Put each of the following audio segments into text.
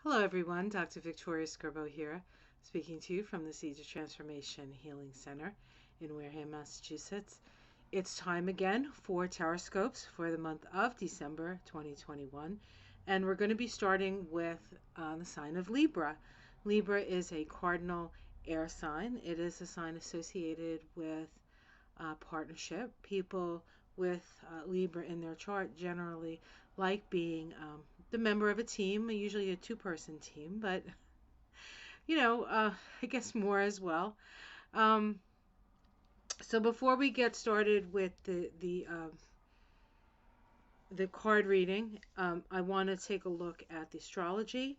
Hello everyone, Dr. Victoria Skirbo here, speaking to you from the Seeds of Transformation Healing Center in Wareham, Massachusetts. It's time again for Taroscopes for the month of December 2021, and we're going to be starting with the sign of Libra. Libra is a cardinal air sign. It is a sign associated with partnership. People with Libra in their chart generally like being the member of a team, usually a two-person team, but I guess more as well. Um, so before we get started with the card reading, I want to take a look at the astrology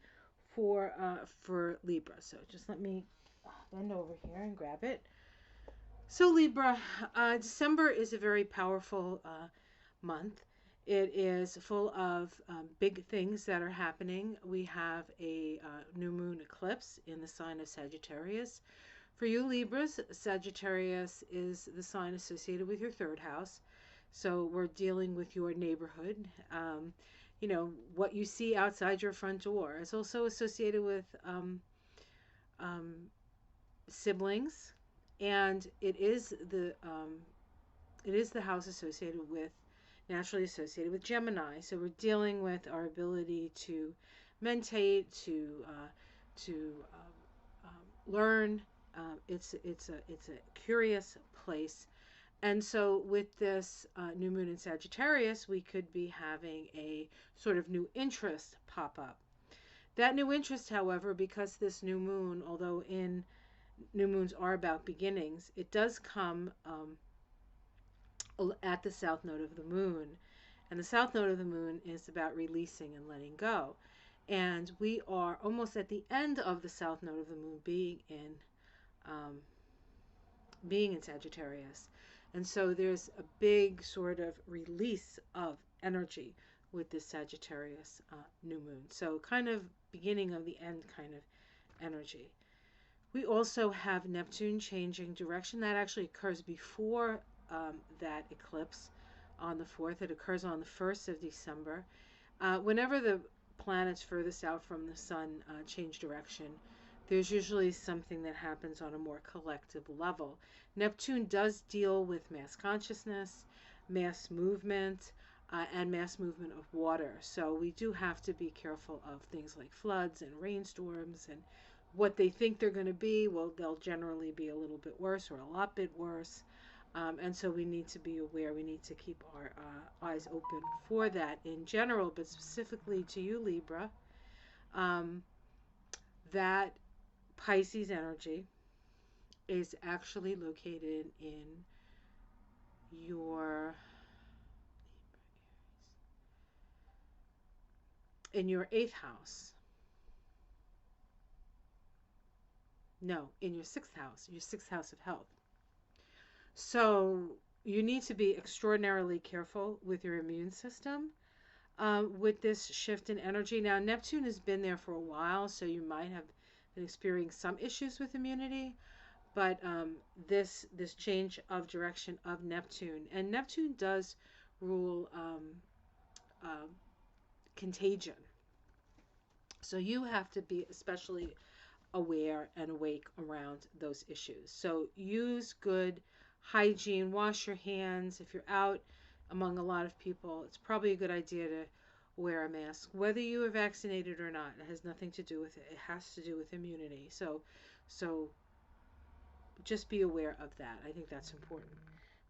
for Libra. So just let me bend over here and grab it. So Libra, December is a very powerful month. It is full of big things that are happening. We have a new moon eclipse in the sign of Sagittarius. For you Libras, Sagittarius is the sign associated with your third house. So we're dealing with your neighborhood. What you see outside your front door. It's also associated with um, siblings, and it is the house associated with, naturally associated with Gemini. So we're dealing with our ability to meditate, to learn. It's a curious place, and so with this new moon in Sagittarius, we could be having a sort of new interest pop up. That new interest, however, because this new moon, although in new moons are about beginnings, it does come at the south node of the moon. And the south node of the moon is about releasing and letting go. And we are almost at the end of the south node of the moon um, being in Sagittarius. And so there's a big sort of release of energy with this Sagittarius new moon. So kind of beginning of the end kind of energy. We also have Neptune changing direction. That actually occurs before that eclipse on the 4th. It occurs on the 1st of December. Whenever the planets furthest out from the sun change direction, there's usually something that happens on a more collective level. Neptune does deal with mass consciousness, mass movement, and mass movement of water. So we do have to be careful of things like floods and rainstorms, and what they think they're going to be, well, they'll generally be a little bit worse or a lot bit worse. And so we need to be aware. We need to keep our eyes open for that in general, but specifically to you, Libra, um, that Pisces energy is actually located your in your eighth house. No, in your sixth house of health. So you need to be extraordinarily careful with your immune system with this shift in energy. Now, Neptune has been there for a while, so you might have been experiencing some issues with immunity. But this change of direction of Neptune, and Neptune does rule uh, contagion. So you have to be especially aware and awake around those issues. So use good hygiene, wash your hands. If you're out among a lot of people, it's probably a good idea to wear a mask, whether you are vaccinated or not. It has nothing to do with it. It has to do with immunity. So just be aware of that. I think that's important.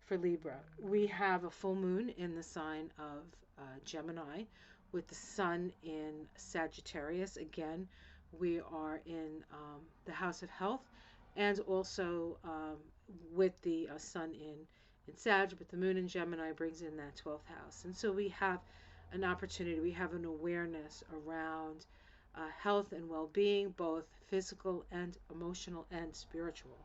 For Libra, we have a full moon in the sign of Gemini with the sun in Sagittarius. Again, we are in the house of health, and also with the sun in Sag, but the moon in Gemini brings in that 12th house. And so we have an opportunity, we have an awareness around health and well-being, both physical and emotional and spiritual.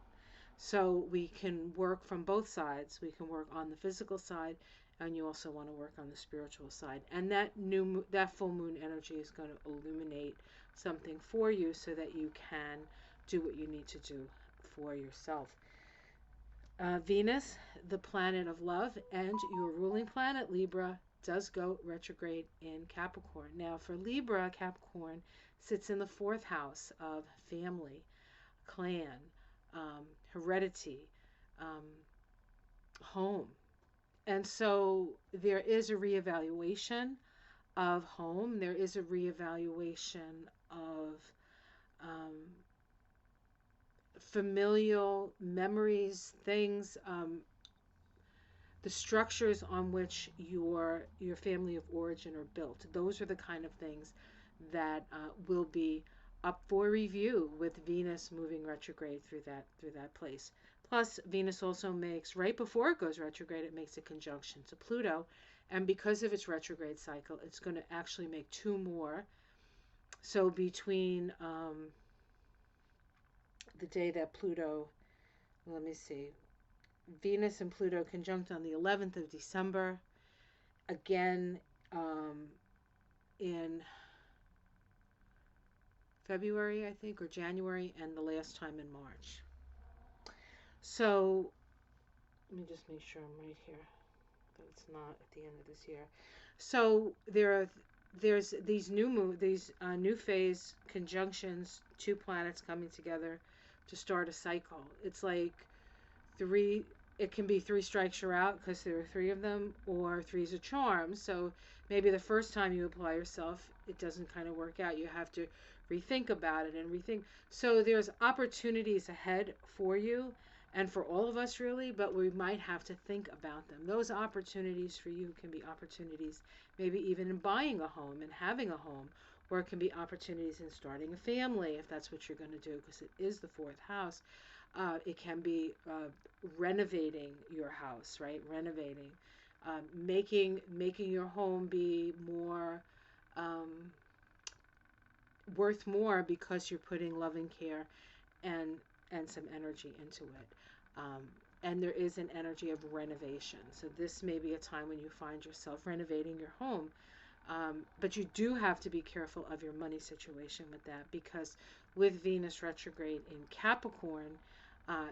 So we can work from both sides. We can work on the physical side, and you also want to work on the spiritual side. And that full moon energy is going to illuminate something for you so that you can do what you need to do for yourself. Venus, the planet of love, and your ruling planet, Libra, does go retrograde in Capricorn. Now for Libra, Capricorn sits in the fourth house of family, clan, heredity, um, home. And so there is a reevaluation of home. There is a reevaluation of um, familial memories, things, the structures on which your family of origin are built. Those are the kind of things that will be up for review with Venus moving retrograde through that place. Plus, Venus also makes, right before it goes retrograde, it makes a conjunction to Pluto, and because of its retrograde cycle, it's going to actually make two more. So between the day that Pluto, let me see, Venus and Pluto conjunct on the 11th of December, again in February, I think, or January, and the last time in March. So let me just make sure I'm right here. That it's not at the end of this year. So there's these new phase conjunctions, two planets coming together to start a cycle. It's like three, it can be three strikes you're out because there are three of them, or three's a charm. So maybe the first time you apply yourself, it doesn't kind of work out. You have to rethink about it and rethink. So there's opportunities ahead for you and for all of us, really, but we might have to think about them. Those opportunities for you can be opportunities maybe even in buying a home and having a home, or it can be opportunities in starting a family if that's what you're going to do, because it is the fourth house. It can be renovating your house, right? Renovating, making your home be more worth more because you're putting love and care and some energy into it. And there is an energy of renovation. So this may be a time when you find yourself renovating your home. But you do have to be careful of your money situation with that, because with Venus retrograde in Capricorn,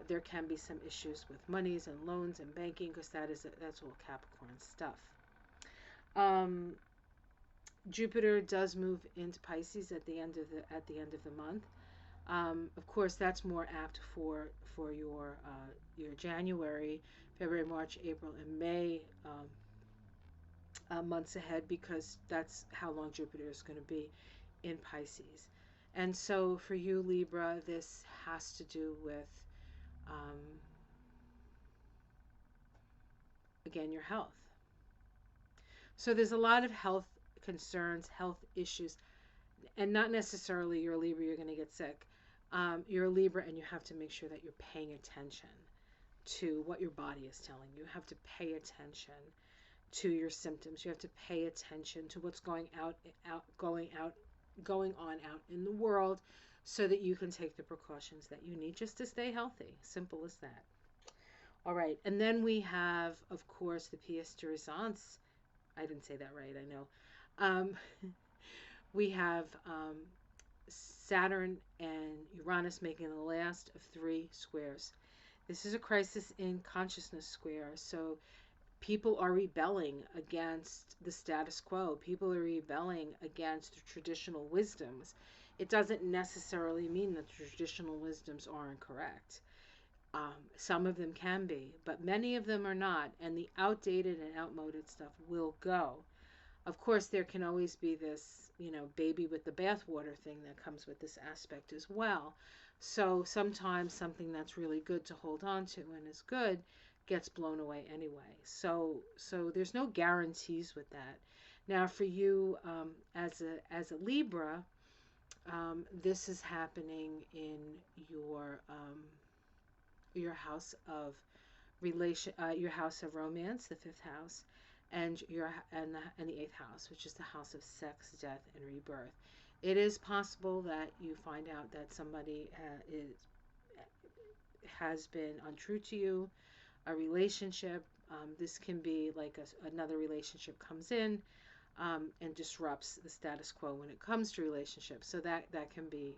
there can be some issues with monies and loans and banking, because that's all Capricorn stuff. Jupiter does move into Pisces at the end of the month. Of course, that's more apt for your January, February, March, April, and May months ahead, because that's how long Jupiter is going to be in Pisces. And so for you, Libra, this has to do with again, your health. So there's a lot of health concerns, health issues, and not necessarily you're a Libra, you're going to get sick. You're a Libra, and you have to make sure that you're paying attention to what your body is telling you. You have to pay attention to your symptoms. You have to pay attention to what's going on out in the world, so that you can take the precautions that you need just to stay healthy. Simple as that. All right, and then we have, of course, the pièce de résistance. I didn't say that right, I know. We have Saturn and Uranus making the last of three squares. This is a crisis in consciousness square. So people are rebelling against the status quo. People are rebelling against traditional wisdoms. It doesn't necessarily mean that traditional wisdoms are incorrect. Some of them can be, but many of them are not, and the outdated and outmoded stuff will go. Of course, there can always be this, baby with the bathwater thing that comes with this aspect as well. So sometimes something that's really good to hold on to and is good gets blown away anyway. So there's no guarantees with that. Now, for you as a Libra, this is happening in your house of your house of romance, the fifth house, and the eighth house, which is the house of sex, death, and rebirth. It is possible that you find out that somebody has been untrue to you, a relationship. This can be like another relationship comes in and disrupts the status quo when it comes to relationships. So that can be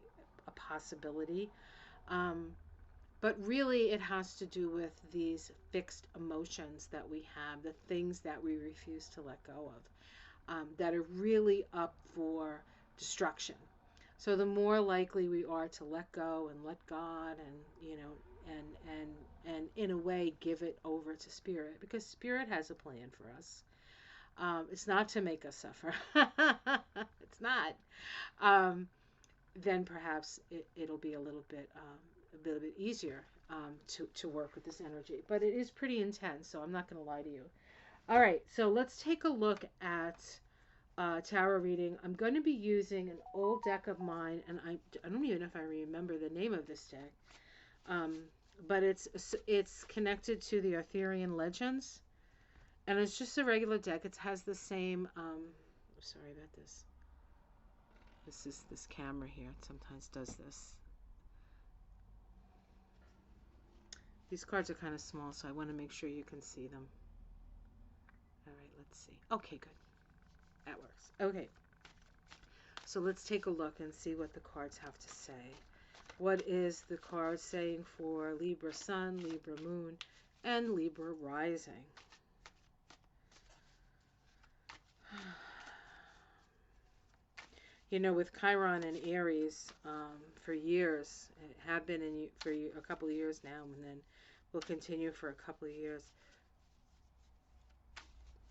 a possibility. But really, it has to do with these fixed emotions that we have, the things that we refuse to let go of, that are really up for destruction. So the more likely we are to let go and let God, and and in a way give it over to spirit, because spirit has a plan for us. It's not to make us suffer. It's not. Um, then perhaps it'll be a little bit easier to work with this energy. But it is pretty intense, so I'm not going to lie to you. All right, so let's take a look at tarot reading. I'm going to be using an old deck of mine, and I don't even know if I remember the name of this deck, um, but it's connected to the Arthurian legends, and it's just a regular deck. It has the same. Sorry about this. This camera here. It sometimes does this. These cards are kind of small, so I want to make sure you can see them. All right, let's see. Okay, good. That works. Okay. So let's take a look and see what the cards have to say. What is the card saying for Libra Sun, Libra Moon, and Libra Rising? You know, with Chiron and Aries, for years, it had been for a couple of years now, and then will continue for a couple of years.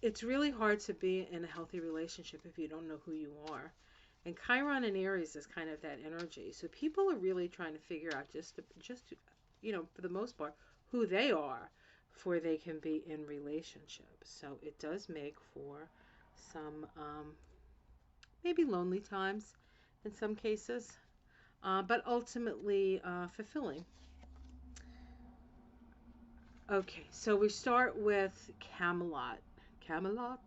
It's really hard to be in a healthy relationship if you don't know who you are. And Chiron and Aries is kind of that energy. So people are really trying to figure out just for the most part, who they are before they can be in relationship. So it does make for some maybe lonely times in some cases, but ultimately fulfilling. Okay, so we start with Camelot. Camelot,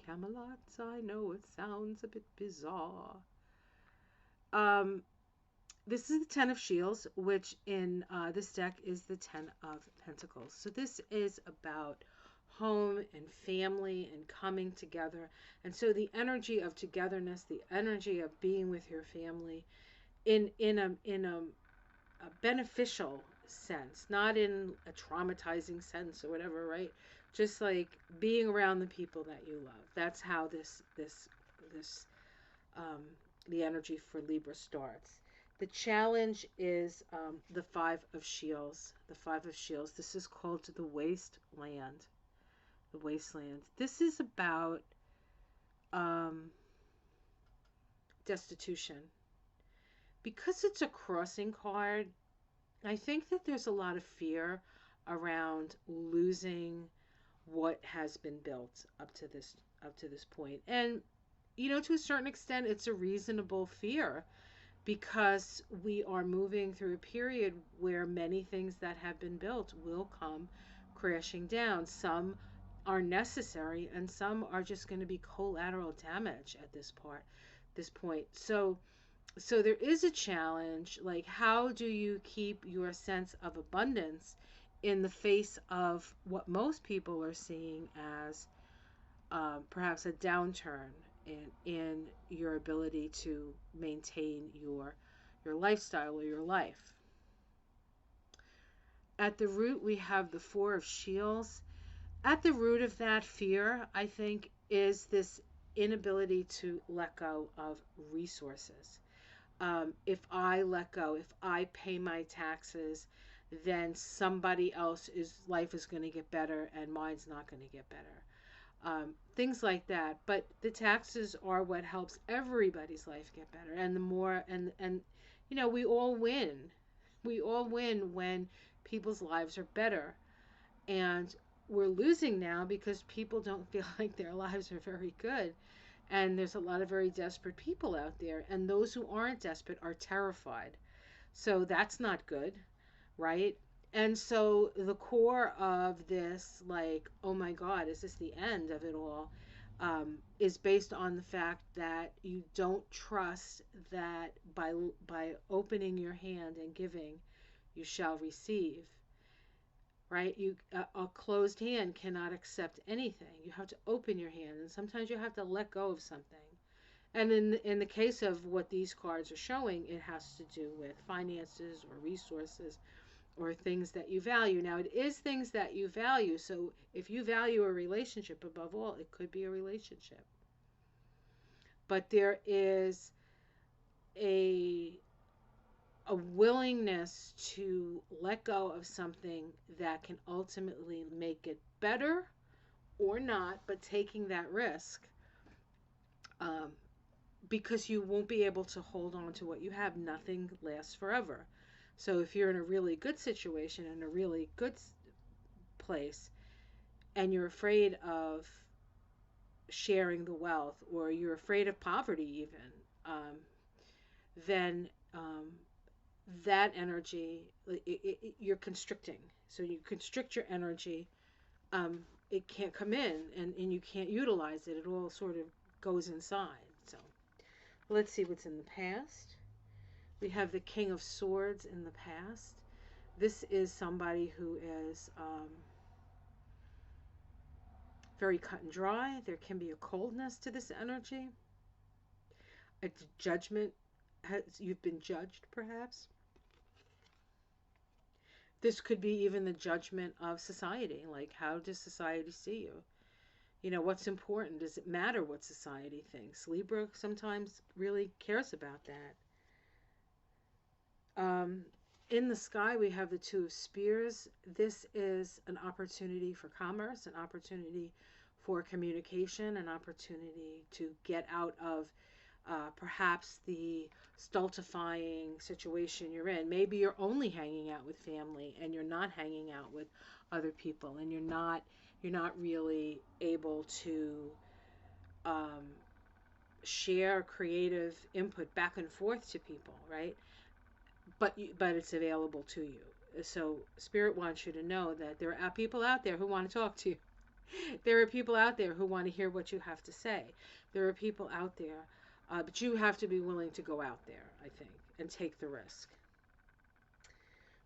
Camelot, I know it sounds a bit bizarre. Um, this is the Ten of Shields, which in this deck is the Ten of Pentacles. So this is about home and family and coming together. And so the energy of togetherness, the energy of being with your family in a beneficial sense, not in a traumatizing sense or whatever, right? Just like being around the people that you love. That's how this um, the energy for Libra starts. The challenge is the Five of Shields. The Five of Shields. This is called the Wasteland. The Wasteland. This is about um, destitution. Because it's a crossing card, I think that there's a lot of fear around losing what has been built up to this point. And to a certain extent it's a reasonable fear, because we are moving through a period where many things that have been built will come crashing down. Some are necessary and some are just going to be collateral damage at this point. So there is a challenge, like how do you keep your sense of abundance in the face of what most people are seeing as perhaps a downturn in your ability to maintain your lifestyle or your life. At the root, we have the Four of Shields. At the root of that fear, I think, is this inability to let go of resources. If I let go, if I pay my taxes, then somebody else's life is going to get better and mine's not going to get better. Things like that. But the taxes are what helps everybody's life get better. And the more, and we all win. We all win when people's lives are better. And we're losing now because people don't feel like their lives are very good. And there's a lot of very desperate people out there. And those who aren't desperate are terrified. So that's not good, right? And so the core of this, like, oh my God, is this the end of it all? Is based on the fact that you don't trust that by opening your hand and giving, you shall receive, right? A closed hand cannot accept anything. You have to open your hand, and sometimes you have to let go of something. And in the case of what these cards are showing, it has to do with finances or resources or things that you value. Now, it is things that you value. So if you value a relationship above all, it could be a relationship. But there is a willingness to let go of something that can ultimately make it better or not, but taking that risk, um, because you won't be able to hold on to what you have. Nothing lasts forever. So if you're in a really good situation, in a really good place, and you're afraid of sharing the wealth, or you're afraid of poverty even, then that energy, you're constricting. So you constrict your energy. It can't come in, and you can't utilize it. It all sort of goes inside. So let's see what's in the past. We have the King of Swords in the past. This is somebody who is very cut and dry. There can be a coldness to this energy. A judgment. You've been judged, perhaps. This could be even the judgment of society. Like, how does society see you? You know, what's important? Does it matter what society thinks? Libra sometimes really cares about that. In the sky, we have the Two of Spears. This is an opportunity for commerce, an opportunity for communication, an opportunity to get out of perhaps the stultifying situation you're in. Maybe you're only hanging out with family and you're not hanging out with other people, and you're not really able to share creative input back and forth to people, right? But it's available to you. So Spirit wants you to know that there are people out there who want to talk to you. There are people out there who want to hear what you have to say. There are people out there, but you have to be willing to go out there, I think, and take the risk.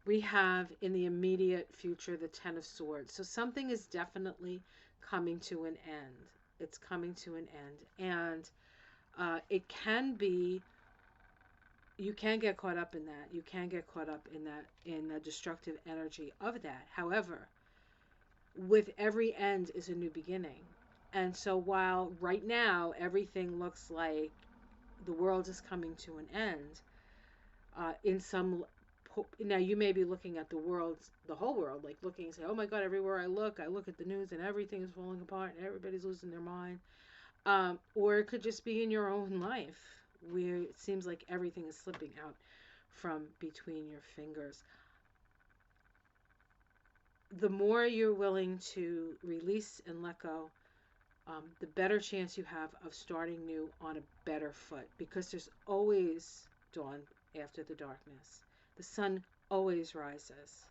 We have in the immediate future the Ten of Swords. So something is definitely coming to an end. It's coming to an end. And it can be, you can get caught up in that. You can get caught up in that, in the destructive energy of that. However, with every end is a new beginning. And so while right now everything looks like the world is coming to an end, in some, now you may be looking at the world, the whole world, like looking and say, oh my God, everywhere I look at the news and everything is falling apart and everybody's losing their mind. Or it could just be in your own life where it seems like everything is slipping out from between your fingers. The more you're willing to release and let go, the better chance you have of starting new on a better foot, because there's always dawn after the darkness. The sun always rises.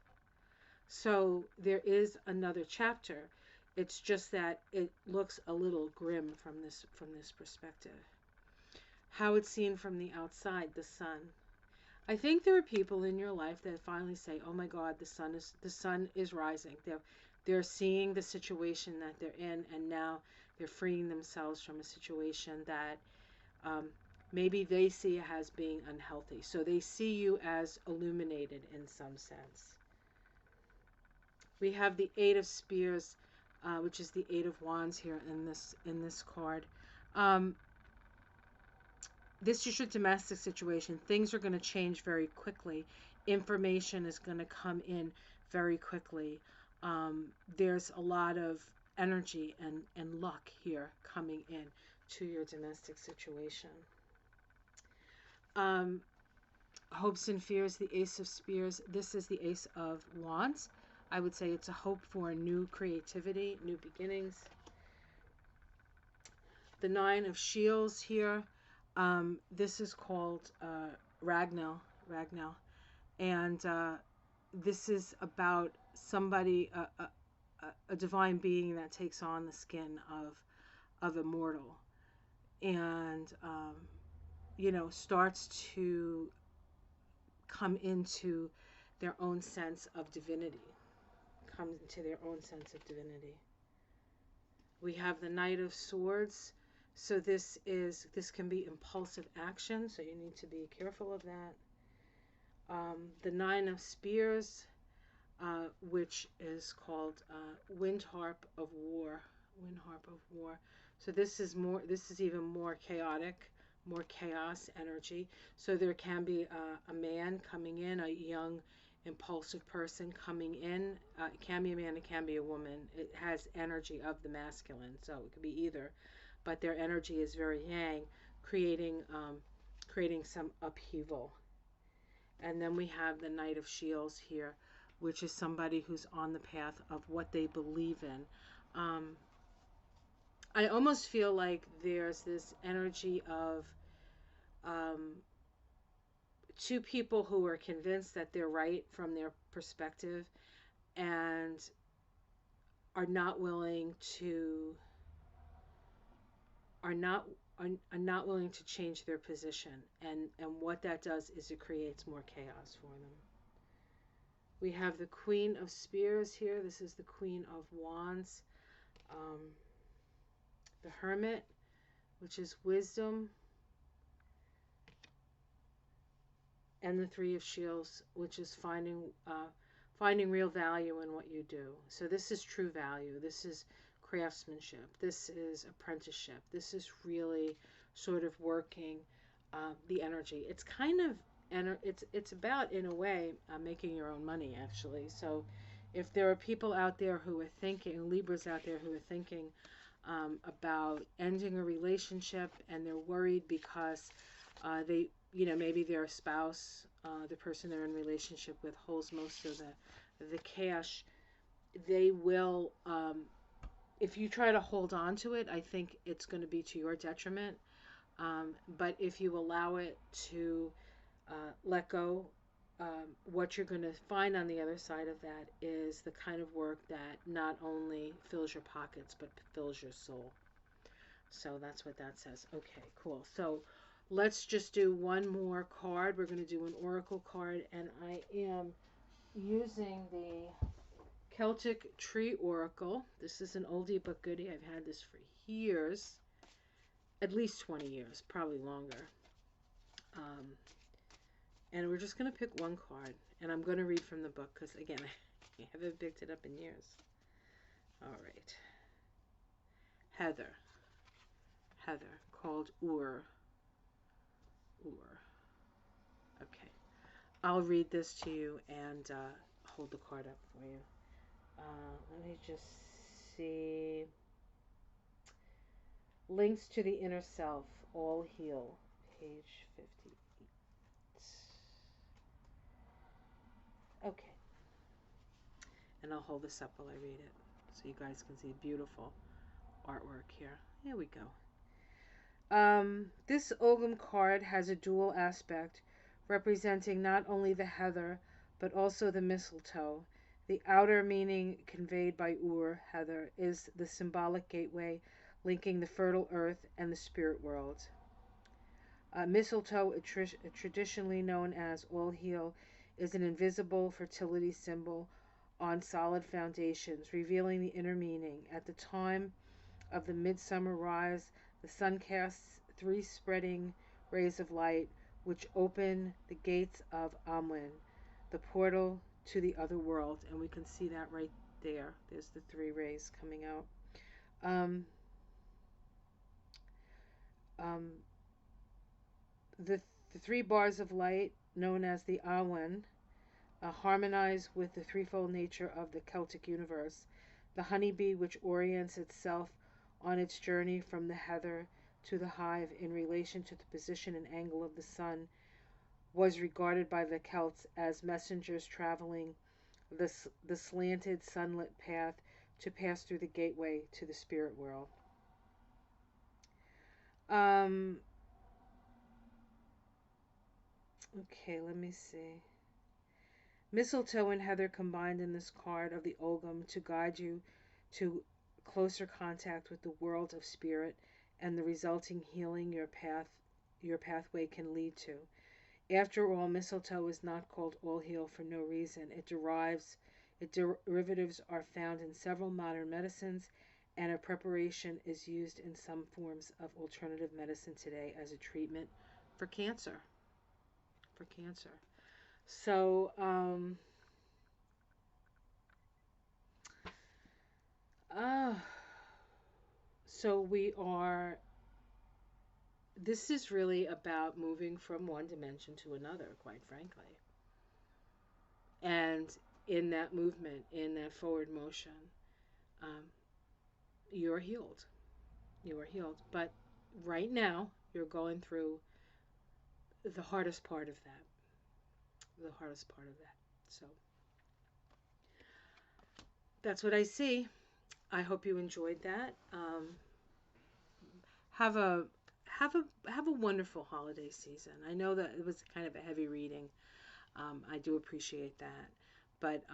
So there is another chapter. It's just that it looks a little grim from this perspective. How it's seen from the outside, the sun. I think there are people in your life that finally say, "Oh my God, the sun is rising." They're seeing the situation that they're in, and now they're freeing themselves from a situation that maybe they see as being unhealthy. So they see you as illuminated in some sense. We have the Eight of Spears, which is the Eight of Wands here in this card. This is your domestic situation. Things are going to change very quickly. Information is going to come in very quickly. There's a lot of energy and luck here coming in to your domestic situation. Hopes and fears, the Ace of Spears. This is the Ace of Wands. I would say it's a hope for new creativity, new beginnings. The Nine of Shields here. This is called Ragnell, and this is about somebody, a divine being that takes on the skin of a mortal, and starts to come into their own sense of divinity. We have the Knight of Swords. So this can be impulsive action, so you need to be careful of that. The Nine of Spears. which is called Wind Harp of War. Wind Harp of War. So this is more. This is even more chaotic, more chaos energy. So there can be a man coming in, a young, impulsive person coming in. It can be a man. It can be a woman. It has energy of the masculine, so it could be either. But their energy is very yang, creating creating some upheaval. And then we have the Knight of Shields here, which is somebody who's on the path of what they believe in. I almost feel like there's this energy of um, two people who are convinced that they're right from their perspective and are not willing to are not are not willing to change their position, and what that does is it creates more chaos for them. We have the Queen of Spears here. This is the Queen of Wands. Um, the Hermit, which is wisdom. And the Three of Shields, which is finding real value in what you do. So this is true value. This is craftsmanship. This is apprenticeship. This is really sort of working the energy. It's kind of it's about, in a way, making your own money, actually. So if there are people out there who are thinking, Libras out there who are thinking about ending a relationship, and they're worried because they, maybe their spouse, the person they're in relationship with, holds most of the cash, they will, if you try to hold on to it, I think it's going to be to your detriment. But if you allow it to let go, what you're going to find on the other side of that is the kind of work that not only fills your pockets, but fills your soul. So that's what that says. Okay, cool. So let's just do one more card. We're going to do an oracle card, and I am using the Celtic Tree Oracle. This is an oldie but goodie. I've had this for years, at least 20 years, probably longer. And we're just going to pick one card, and I'm going to read from the book because, again, I haven't picked it up in years. All right. Heather. Heather, called Ur. Ur. Okay. I'll read this to you and hold the card up for you. Let me just see. Links to the Inner Self, All Heal, page 58. Okay. And I'll hold this up while I read it so you guys can see beautiful artwork here. Here we go. This Ogum card has a dual aspect, representing not only the heather, but also the mistletoe. The outer meaning conveyed by Ur, heather, is the symbolic gateway linking the fertile earth and the spirit world. Mistletoe, traditionally known as all heal, is an invisible fertility symbol on solid foundations, revealing the inner meaning. At the time of the midsummer rise, the sun casts three spreading rays of light, which open the gates of Amwin, the portal to the other world. And we can see that right there. There's the three rays coming out. The three bars of light, known as the Awen, harmonize with the threefold nature of the Celtic universe. The honeybee, which orients itself on its journey from the heather to the hive in relation to the position and angle of the sun, was regarded by the Celts as messengers traveling the slanted sunlit path to pass through the gateway to the spirit world. Okay, let me see. Mistletoe and heather combined in this card of the Ogum to guide you to closer contact with the world of spirit and the resulting healing your pathway can lead to. After all, mistletoe is not called all heal for no reason. Its derivatives are found in several modern medicines, and a preparation is used in some forms of alternative medicine today as a treatment for cancer. So, Uh, so we are, this is really about moving from one dimension to another, quite frankly. And in that movement, in that forward motion, um, you're healed. You are healed. But right now, you're going through the hardest part of that. The hardest part of that. So that's what I see. I hope you enjoyed that. Have a have a wonderful holiday season. I know that it was kind of a heavy reading. I do appreciate that, but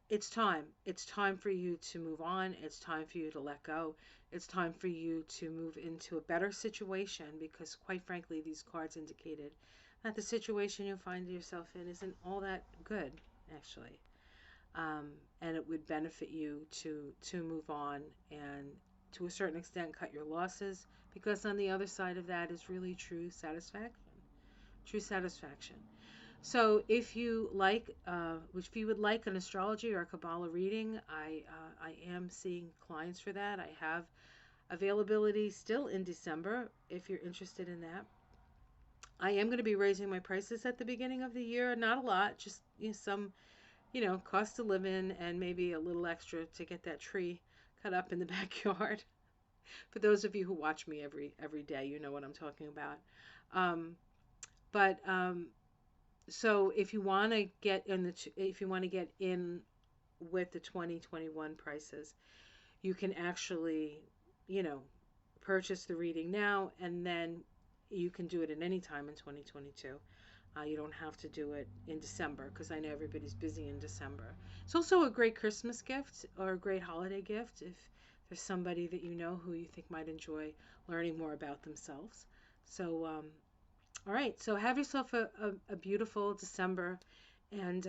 it's time. It's time for you to move on. It's time for you to let go. It's time for you to move into a better situation because, quite frankly, these cards indicated that the situation you find yourself in isn't all that good, actually. And it would benefit you to move on and, to a certain extent, cut your losses because on the other side of that is really true satisfaction. True satisfaction. So if you would like an astrology or a Kabbalah reading, I am seeing clients for that. I have availability still in December if you're interested in that. I am going to be raising my prices at the beginning of the year. Not a lot, just some cost of living and maybe a little extra to get that tree cut up in the backyard. For those of you who watch me every day, you know what I'm talking about. Um, but So if you want to get in with the 2021 prices, you can actually, you know, purchase the reading now, and then you can do it at any time in 2022. You don't have to do it in December because I know everybody's busy in December. It's also a great Christmas gift or a great holiday gift if there's somebody that you know who you think might enjoy learning more about themselves. So all right, so have yourself a beautiful December, and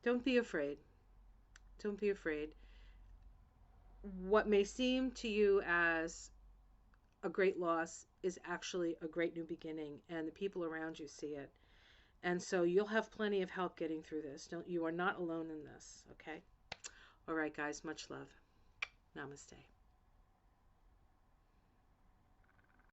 don't be afraid. Don't be afraid. What may seem to you as a great loss is actually a great new beginning, and the people around you see it. And so you'll have plenty of help getting through this. Don't You are not alone in this, okay? All right, guys, much love. Namaste.